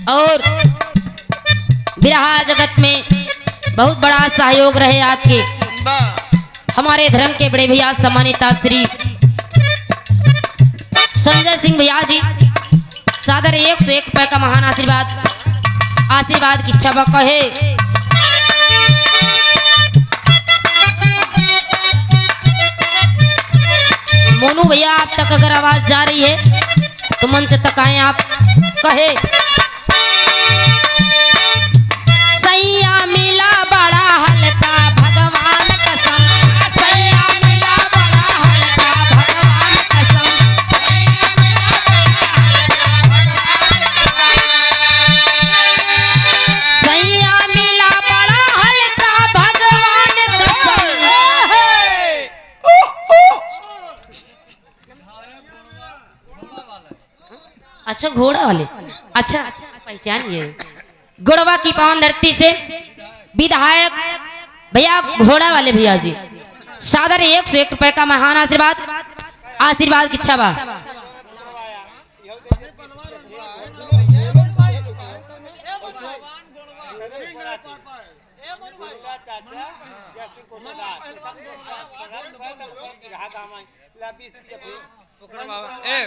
और बिरहा जगत में बहुत बड़ा सहयोग रहे आपके। हमारे धर्म के बड़े भैया सम्मानित आप श्री संजय सिंह भैया जी सादर 101 रुपए का महान आशीर्वाद की इच्छा कहे। मोनू भैया आप तक अगर आवाज जा रही है तो मंच तक आए आप कहे। सैया मिला बड़ा हल्का भगवान कसम, सैया मिला बड़ा हल्का भगवान कसम, सैया मिला बड़ा हल्का भगवान कसम। अच्छा घोड़ा वाले, अच्छा पहचानिए गुड़वा की पावन धरती से विधायक भैया घोड़ा वाले भैया जी सादर 101 रुपए का महान आशीर्वाद की इच्छा बा।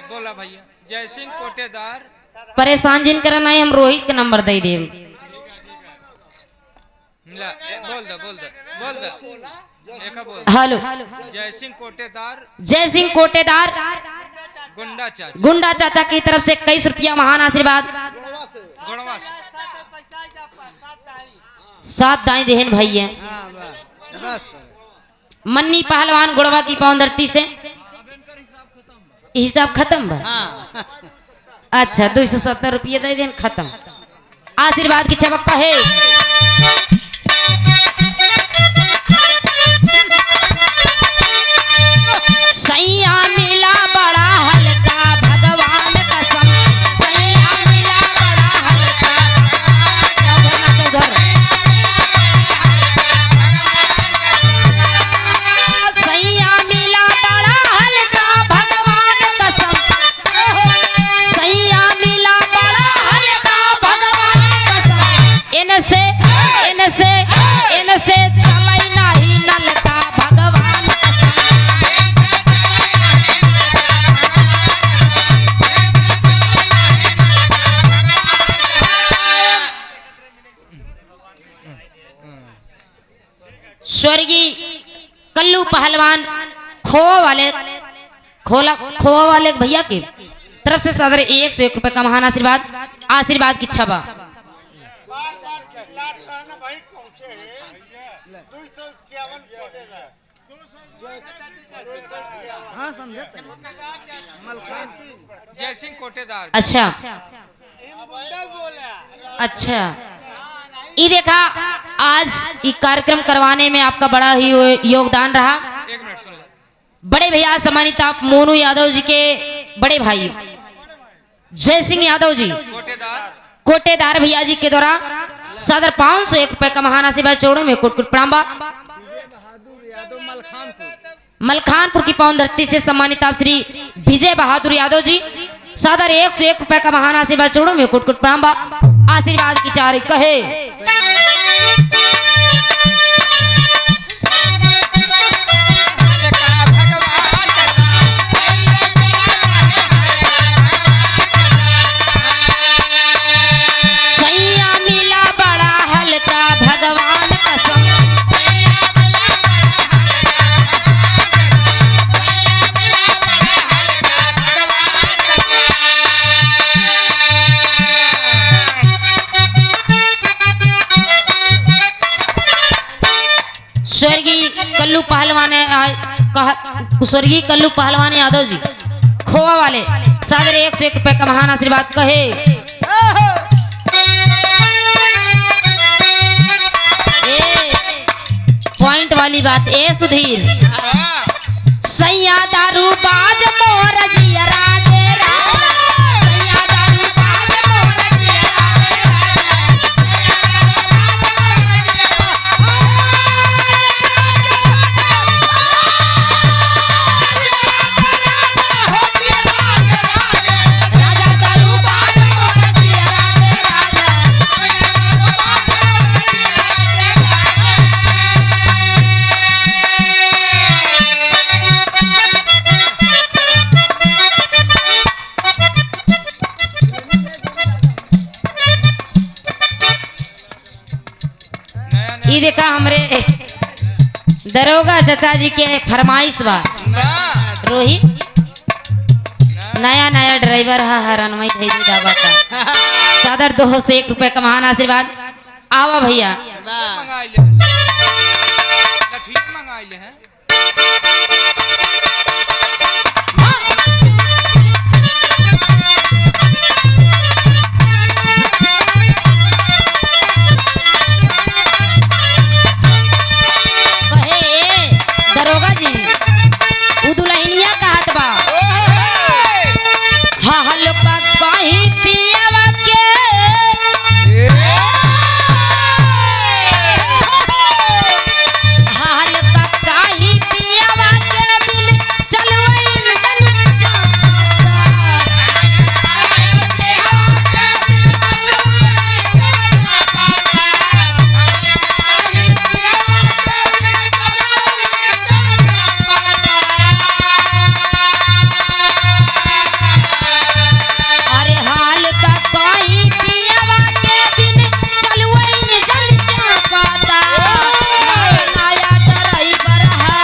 बोला भैया जय सिंह कोटेदार परेशान जिन करना है हम रोहित के नंबर दे देव। हेलो जय सिंह कोटेदार गुंडा चाचा की तरफ से 21 रुपया महान आशीर्वाद 7 दाई देहन भाई है। मन्नी पहलवान गुड़वा की पावन धरती से हिसाब खत्म बा। अच्छा 270 रुपये दे देन खत्म। आशीर्वाद की चमक कहे। सैया मिला बड़ा हल्का भगवान कसम, सैया मिला बड़ा हल्का चौधर सैया मिला बड़ा हल्का भगवान कसम, सैया मिला बड़ा हल्का भगवान कसम। इनसे चलाई नहीं नलका भगवान कसम। स्वर्गीय कल्लू पहलवान खोवा वाले भैया की तरफ से सादर 101 रुपए का महान आशीर्वाद की इच्छा बा। जय सिंह कोटेदार। अच्छा ये देखा आज ये कार्यक्रम करवाने में आपका बड़ा ही योगदान रहा। एक मिनट सुन लो। बड़े भैया सम्मानित आप मोनू यादव जी के बड़े भाई जय सिंह यादव जी कोटेदार भैया जी के द्वारा सादर 501 रुपए का महान आशीर्वाद चौड़ों में कुट प्रणाम। मलखानपुर की पावन धरती से सम्मानित आप श्री विजय बहादुर यादव जी सादर 101 रुपए का महान आशीर्वाद चौड़ों में कुट प्रणाम। आशीर्वाद की चार कहे। सैया मिला बड़ा हल्का भगवान कसम, स्वर्गीय कल्लू पहलवान यादव जी खोवा वाले सादर 101 रुपए का महान आशीर्वाद कहे। पॉइंट वाली बात सुधीर सैया दारू बाज मोर जियरा दे राजा, सैया दारू बाज मोर जियरा दे राजा, राजा दारू बाज मोर जियरा दे राजा। ये देखा हमरे दरोगा चाचा जी के फरमाइश बा रोहित नया नया ड्राइवर है हरनमई भेजी दावा का सादर 2 से 1 रुपए का महान आशीर्वाद आवा भैया मंगा ले लठी मंगा ले हैं दरोगा जी उ दुल्हनिया कहत बा हाँ हलो का कहीं पियावा के हाँ हलो का कहीं पियावा के बिन चलवैन जन अरे हाल का कोई पियावा के बिन चलवैन जन चापाता नया ड्राइवर है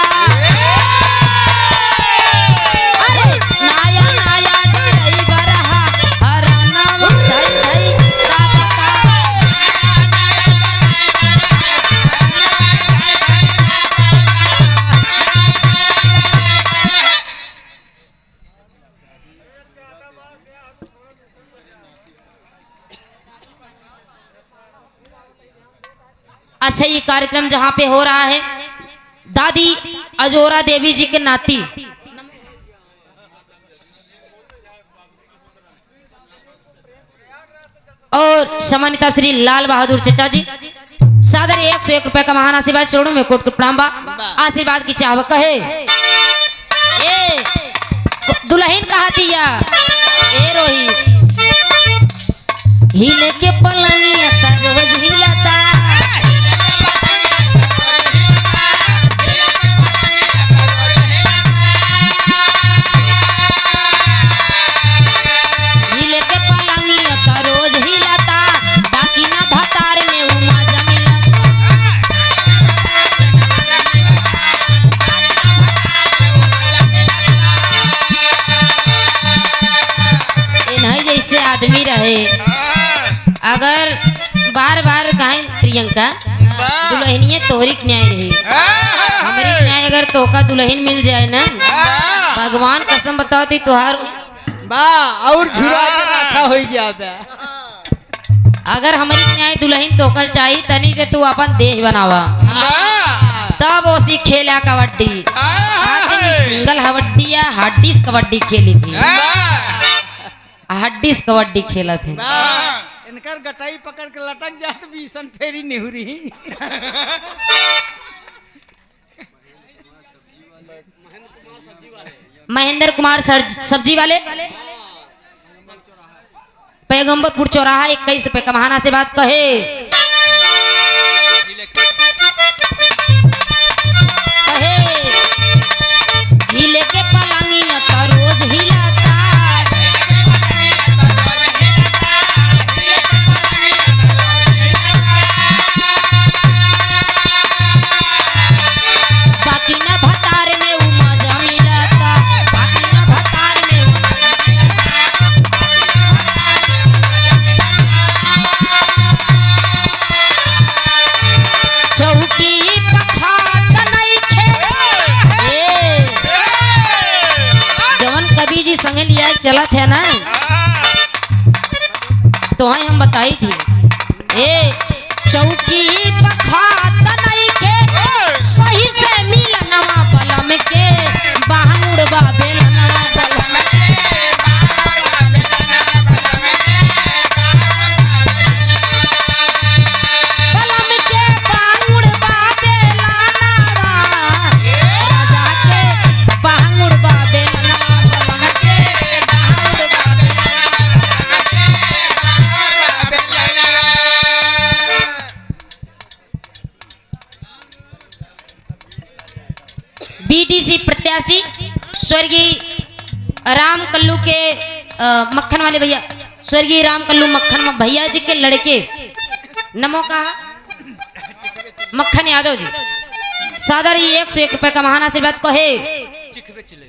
अरे नया नया ड्राइवर है हर नाम धई धई अच्छा ये कार्यक्रम जहाँ पे हो रहा है दादी अजोरा देवी जी के नाती और सम्मानित श्री लाल बहादुर चचा जी सादर 1 से 1 रुपए का महान आशीर्वाद छोड़ो में कोट प्रणाम बा आशीर्वाद की चाहव कहे ए दुल्हन कहा दिया ए रोहित हिले के पलनिया का रोज हिलता हिले के पलनिया का रोज हिलता बाकी ना भतार में उमा जमिलता इन्हीं जैसे आदमी रहे अगर बार बार कहें प्रियंका दुल्हनिये तोहरी न्याय रही हमारी न्याय अगर तोका दुल्हन मिल जाए ना भगवान कसम बताती तुहार और हो जाबे अगर हमारी न्याय दुल्हन तोकल चाहिए तनी से तू अपन देह बनावा तब ओसी खेला कबड्डी सिंगल हड्डी या हड्डीस कबड्डी खेली थी हड्डीस कबड्डी खेला थे इनकर गटाई पकड़ के लटक जात बीसन फेरी निहुरी महेंद्र कुमार सब्जी वाले पैगंबरपुर चौराहा 21 रुपए का महान आशीर्वाद कहे हिले के पलंगिया का रोज हिलाता बाकी ना भतार में उमा जमिलता बाकी ना भतार में चौकी पखात नहीं खे जवन कवि जी संगे लिया चला थे ना तो हम बताई थी ए चौकी पखात नहीं खे सही से मिलनवा बलम के बाहुड़बा बेलनवा बलम बलम के बाहुड़बा बेलनवा राजा के बाहुड़बा बेलनवा बलम के बाहुड़बा बीटीसी प्रत्याशी स्वर्गीय राम कल्लू के मक्खन वाले भैया स्वर्गीय राम कल्लू मक्खन भैया जी के लड़के नमो कहा मक्खन यादव जी सादर 101 रुपए का महान आशीर्वाद कहे चिखबे चले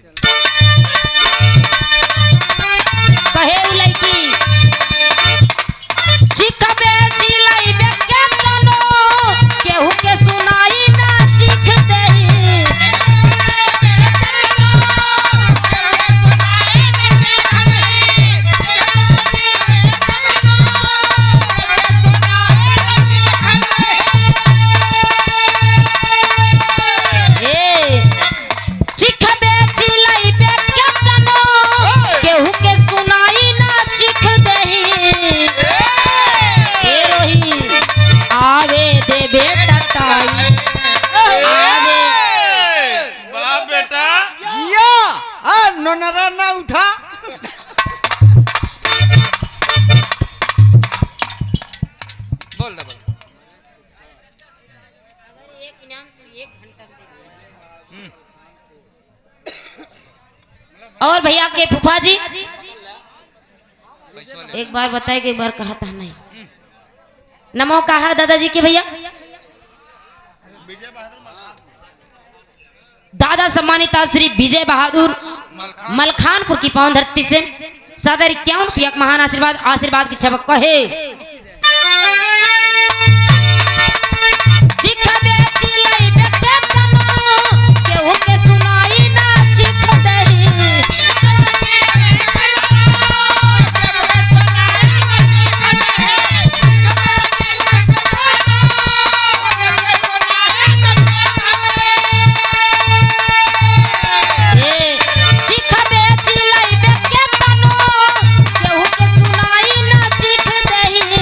कहे उ लड़की चिखबे चिलैबे केतनो केहू के सुनाई ना चिख देही चिखबे चिलैबे केतनो केहू के सुनाई ना चिख देही ए रोही आवे दे बेटा ताई आवे वाह बेटा या नोनरा ना उठा बोल दे बोल और भैया के फूफा जी पैसा ले एक बार बताए कि एक बार कहा था नहीं नमो कहा दादाजी के भैया दादा सम्मानित आप श्री विजय बहादुर मलखानपुर की पावन धरती से सादर 51 रुपया का महान आशीर्वाद आशीर्वाद की छबक कहे चिखबे चिलैबे केतनो केहू के सुनाई ना चिख देही चिखबे चिलैबे केतनो केहू के सुनाई ना चिख देही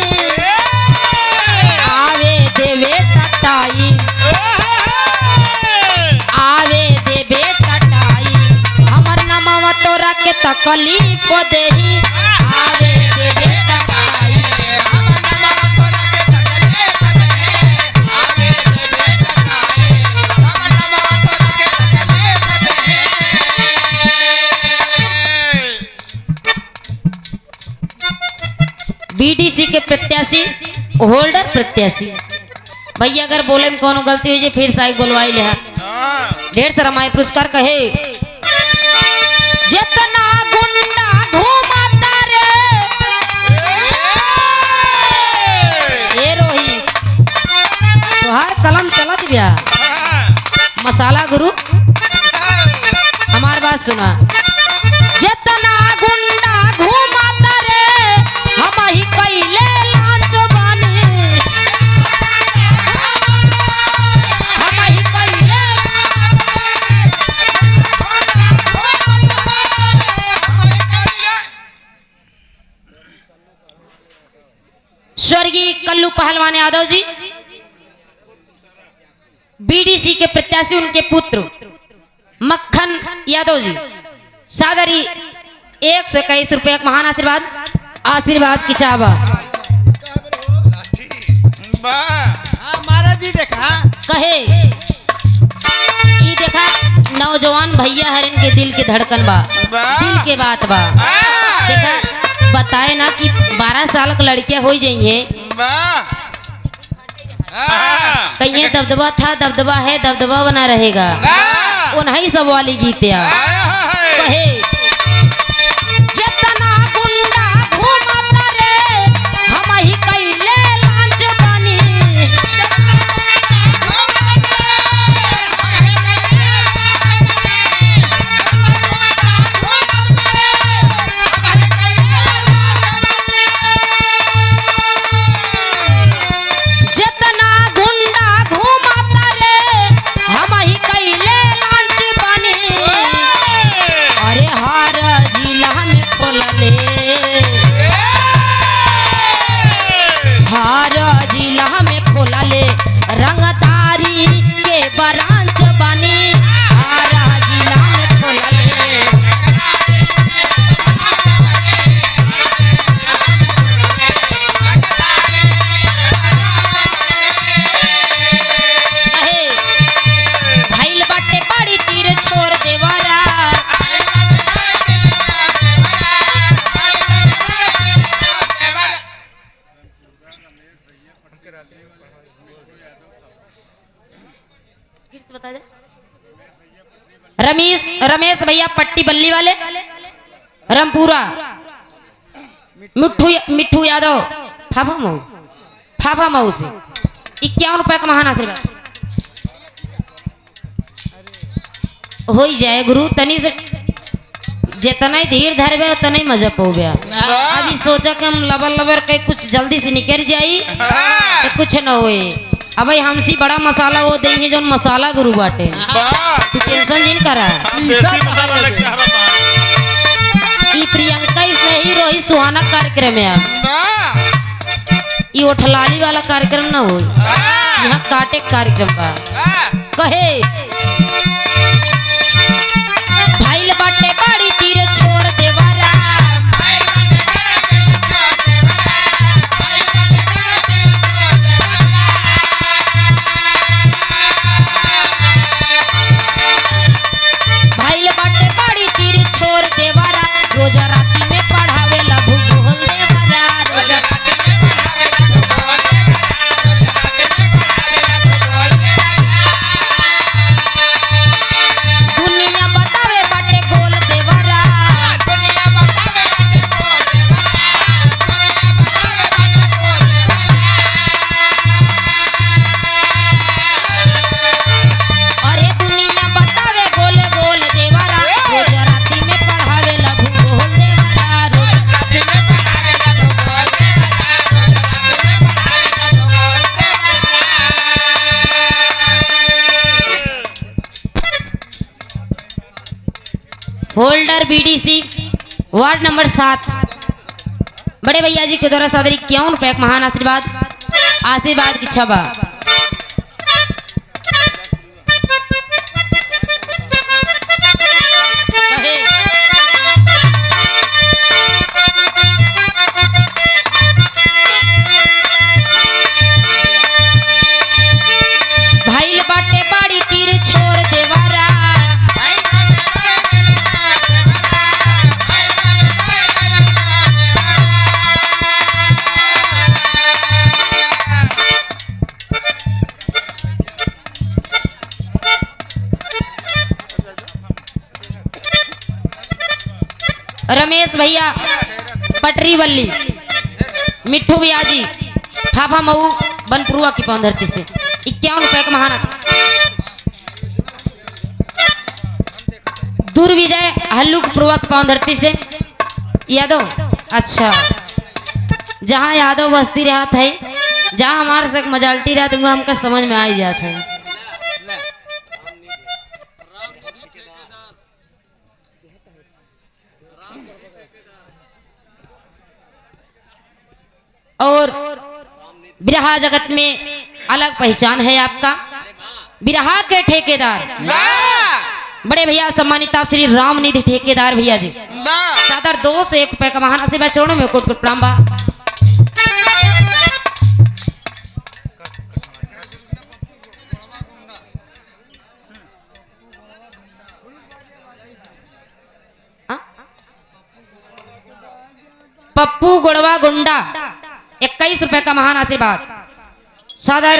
आवे देवे टटाई आवे देवे टटाई हमर नमवा तोरा के तकलीफ देही आवे देवे टटाई हमर नमवा तोरा के तकलीफ देही आवे देवे टटाई हमर नमवा तोरा के तकलीफ देही बीडीसी के प्रत्याशी होल्डर प्रत्याशी भैया अगर बोले में कोनो गलती हो जाए फिर साई बोलवाई ले ढेर सारा माई पुरस्कार कहे जितना गुंडा घूमता रे ए रोही तोहार कलम चलत बिया मसाला गुरु हमार बात सुना जितना गुंडा घूमता रे हम ही कैले लांच बानी हम ही कैले स्वर्गीय कल्लू पहलवान यादव जी बीडीसी के प्रत्याशी उनके पुत्र मक्खन यादव जी सादरी 121 रुपये का महान आशीर्वाद आशीर्वाद की चावा वाह महाराज जी देखा कहे ई देखा नौजवान भैया हरन के दिल के धड़कन बा दिल के बात बा देखा बताए ना कि 12 साल का लड़कियां हो जाइए वाह कहीं दबदबा था दबदबा है दबदबा बना रहेगा उन्हीं सब वाली गीतिया कहे जितना गुंडा घूमता रे हम ही कैले लांच बानी जितना गुंडा घूमता रे हम ही कैले लांच बानी अरे रमेश भैया पट्टी बल्ली वाले रामपुरा। मिट्ठू यादव फाफा मऊ से 51 रुपए का महान आशीर्वाद हो ही जाए गुरु। तनी से जितना ही धीर धरबे उतना ही मजा पौबे। अभी सोचा कि हम लबर के कुछ जल्दी से निकल जाई तो कुछ न होए। अब हमसी बड़ा मसाला वो दे है जो मसाला गुरु बाटे। तू टेंशन जिन करा। देसी मसाला लेके आ रहा ई प्रियंका इसने ही रोही सुहाना कार्यक्रम में ना ये ओठलाली वाला कार्यक्रम ना हो। यहाँ काटे कार्यक्रम बा कहे भाईल बाटे बाड़ी तीर छोड़ देवारा। भाईल बाटे बाड़ी तीर छोड़ देवारा। रोजा राती में पढ़ावे ला भूगोल देवारा। रोजा राती में दुनिया बतावे बाटे गोल देवारा। दुनिया बतावे बाटे गोल देवारा। दुनिया बतावे बाटे गोल देवारा। अरे दुनिया बतावे गोल गोल देवारा। रोज राती में पढ़ावे ला भूगोल देवारा। रोज राती में पढ़ावे ला भूगोल देवारा। रोज राती में पढ़ावे ला भूगोल देवारा। होल्डर बीडीसी वार्ड नंबर 7 बड़े भैया जी के द्वारा सादर 51 रुपए का महान आशीर्वाद की छबा। भाईल बाटे बाड़ी तीर छोड़ देवारा। रमेश भैया पटरी वल्ली मिट्ठू भैया जी फाफा मऊ बनपुरुआ की पावन धरती से 51 रुपए का महान। दुर्विजय हल्लुकपुरुआ की पावन धरती से यादव। अच्छा जहाँ यादव बस्ती रहा था जहाँ हमारे से मजाल्टी रहा था हमका समझ में आ ही जाता है। और बिरहा जगत में अलग पहचान है आपका। बिरहा के ठेकेदार बड़े भैया सम्मानित आप श्री रामनिधि ठेकेदार भैया जी सादर 201 रुपए का महान आशीर्वाद चरणों में कोट कोट प्रणाम बा। पप्पू गोड़वा गुंडा 21 रुपए का महान आशीर्वाद सादर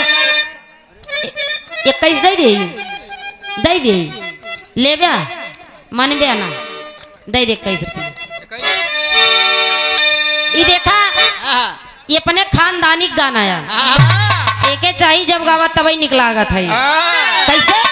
21 दे दे ले बया मन बया ना दे 21 रुपये। ये देखा ये अपने खानदानी गाना आया एके चाहिए जब गावा तभी निकला था। कैसे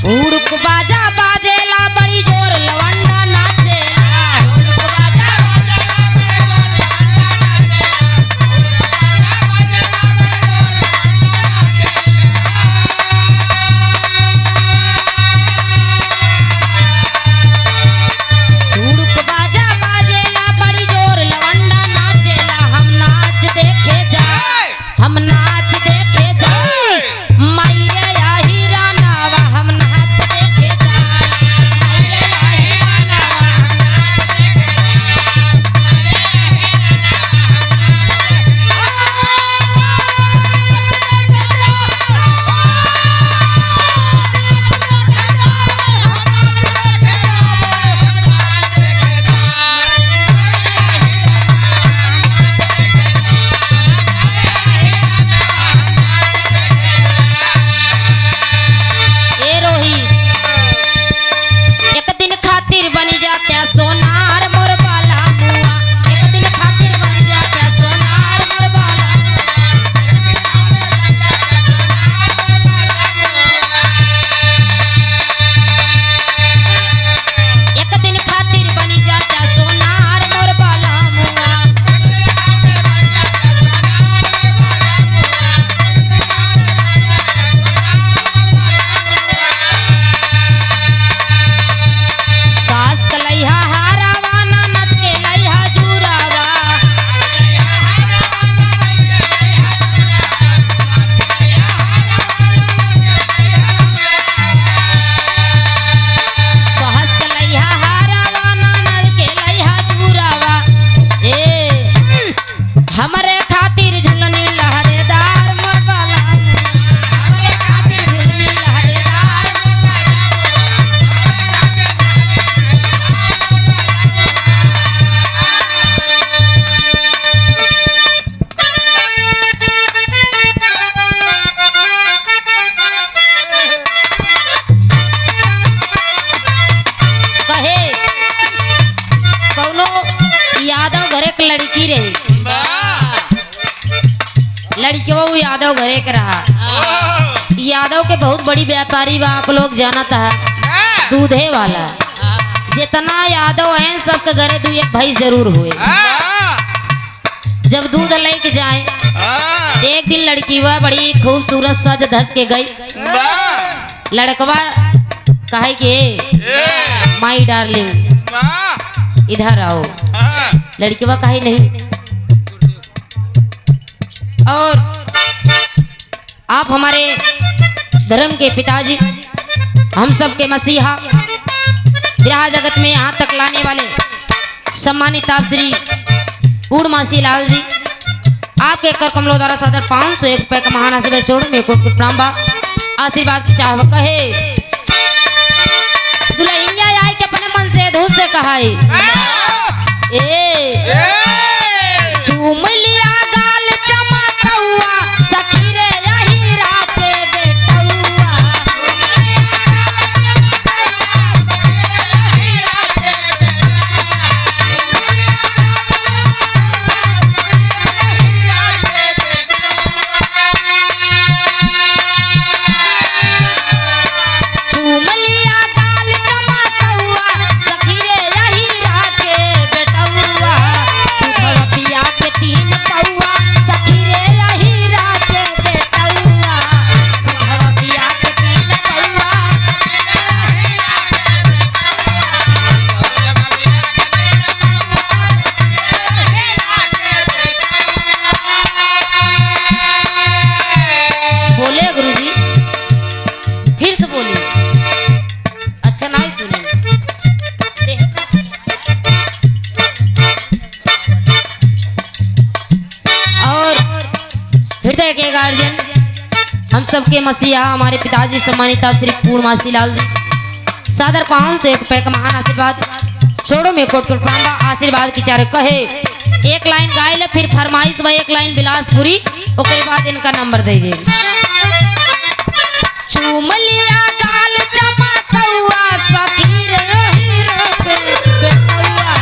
उड़क बाजा बाजेला बड़ी जोर लवंडा नाचेला। उड़क बाजा बाजेला बड़ी जोर लवंडा नाचेला। हमरे खातिर झुलनी लहरेदार मोर बाला हमरे खातिर झुलनी लहरेदार मोर कहे कौनो यादव घरे के लड़की रही लड़की वो यादव घरे के रहा यादव के बहुत बड़ी व्यापारी बा आप लोग जानत है दूधे वाला जितना यादव हैं सबके घरे दू एक भाई जरूर हुए जब दूध लेके जाए एक दिन लड़की वह बड़ी खूबसूरत सज धज के गई लड़कवा कहे कि माई डार्लिंग इधर आओ लड़कवा कहे नहीं और आप हमारे धर्म के पिताजी हम सब के मसीहा विराह जगत में यहाँ तक लाने वाले सम्मानित आप श्री पूर्णमासी लाल जी आपके कर कमलों द्वारा सदर 501 रुपए का महान आशीर्वाद छोड़ में कोट प्रणाम बा आशीर्वाद की चाह कहे दुल्हनिया आई के अपने मन से धूप से कहा ए चूम लिया गाल चमकौआ सखी रे यही रात बेटौआ चूम लिया गाल चमकौआ सखी रे यही रात बेटौआ दूधवा पिया के 3 पौआ सखी रे यही रात बेटौआ दूधवा पिया के 3 पौआ बोले गुरुजी फिर से बोलिए अच्छा नहीं सुने और फिर देखिए गार्जियन हम सबके मसीहा हमारे पिताजी सम्मानित आप श्री पूर्णमासी लाल जी सादर 501 रुपए का महान आशीर्वाद छोड़ो में कोट कोट प्रणाम बा आशीर्वाद की चारे कहे एक लाइन गाय ले फिर फरमाइश बा एक लाइन बिलासपुरी ओके बाद इनका नंबर दे दे चूम लिया गाल चमकौआ सखी रे हीरो पे बेटौआ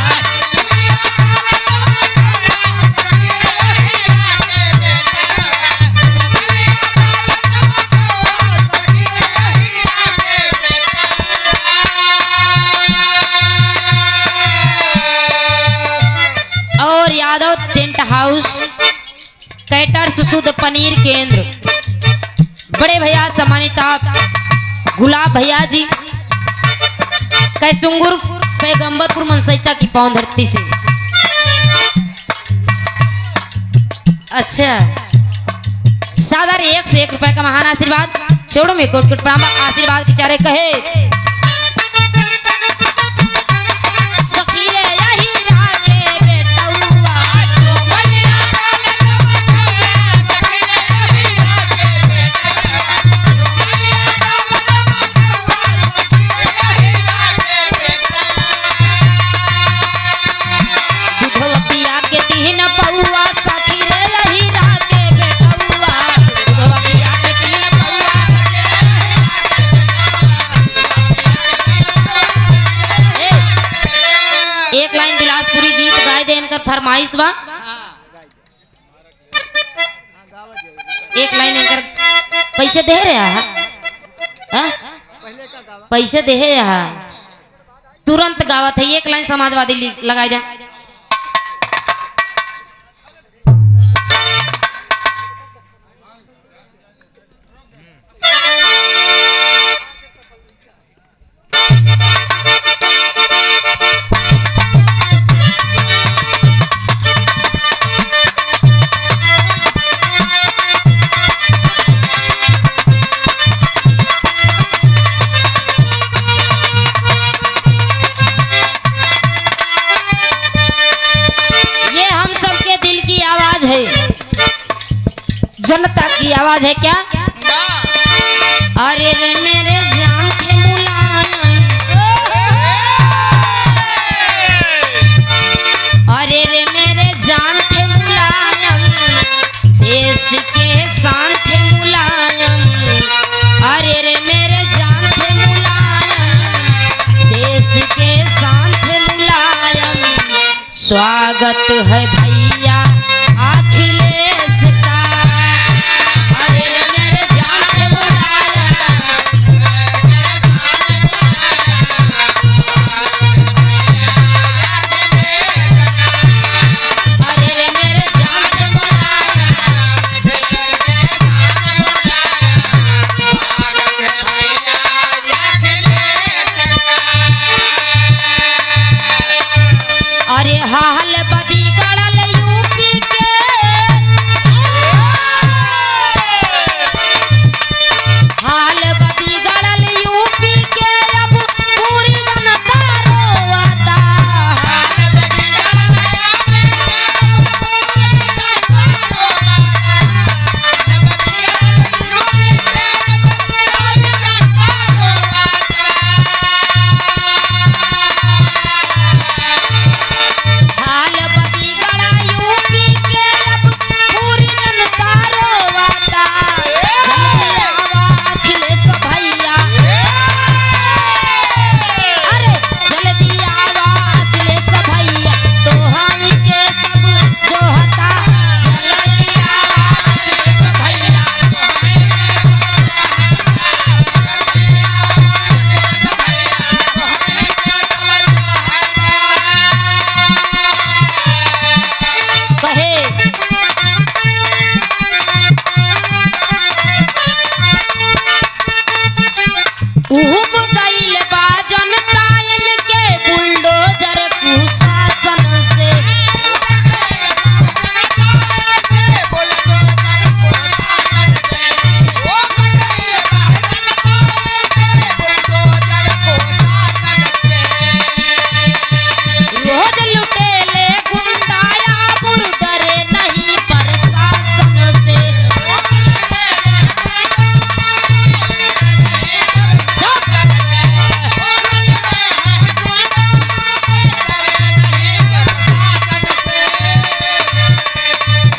और यादव टेंट हाउस कैटर्स शुद्ध पनीर केंद्र बड़े भैया सम्मानित आप गुलाब भैया जी कैसुंगुर पैगंबरपुर मनसैता की पावन धरती से अच्छा सादर 1 से 1 रुपए का महान आशीर्वाद छोड़ो में कोट कोट प्रणाम आशीर्वाद की चारे कहे सखी रे यही रागे बेटौआ दूधवा पिया के 3 पौआ सखी रे यही रागे बेटौआ दूधवा पिया के 3 पौआ एक लाइन बिलासपुरी गीत गाय दे इनकर फरमाइश बा एक लाइन इनकर पैसे दे रहे हैं पैसे दे है तुरंत गावत है एक लाइन समाजवादी लगाई दे जनता की आवाज है क्या? अरे रे मेरे जान के मुलायम, अरे रे मेरे जान थे मुलायम, देश के शान थे मुलायम, अरे रे मेरे जान थे मुलायम, देश के शान थे मुलायम। स्वागत है भैया अखिलेश का, अरे रे मेरे जान थे मुलायम, अरे रे मेरे जान थे अरे हाल बबी गड़ल यूपी के, हाल बबी गड़ल यूपी के, अब पूरी जनता रोवता, हाल बबी हाल बबी गड़ा यूपी के, अब पूरी जनता रोवता। जल्दी आवा अखिलेश भैया, अरे जल्दी आवा अखिलेश भैया, तोहाई के सब जोहता, जल्दी आवा अखिलेश भैया, कहे उब गइल बा जनता इनके बुलडोजर कुशासन से, रोज लुटेले गुंडाया बुरदरे नहीं प्रशासन से।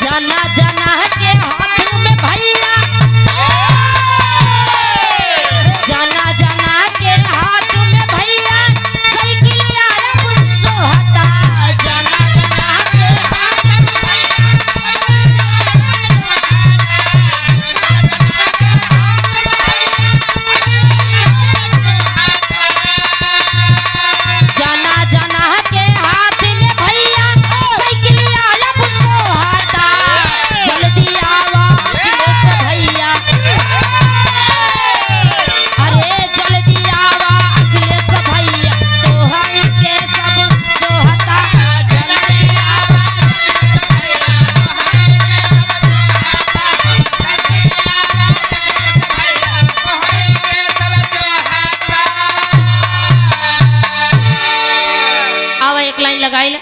जना जना के हाथ में भैया, जना जना के हाथ में भैया, साइकिल आया सोहता, जना जना के हाथ में जना जना के हाथ में भैया, साइकिल आया सोहता, जल्दी आवा अखिलेश भैया, अरे जल्दी आवा अखिलेश भैया, तोहाई के सब जोहता, जल्दी आवा आवा एक लाइन लगाई लो।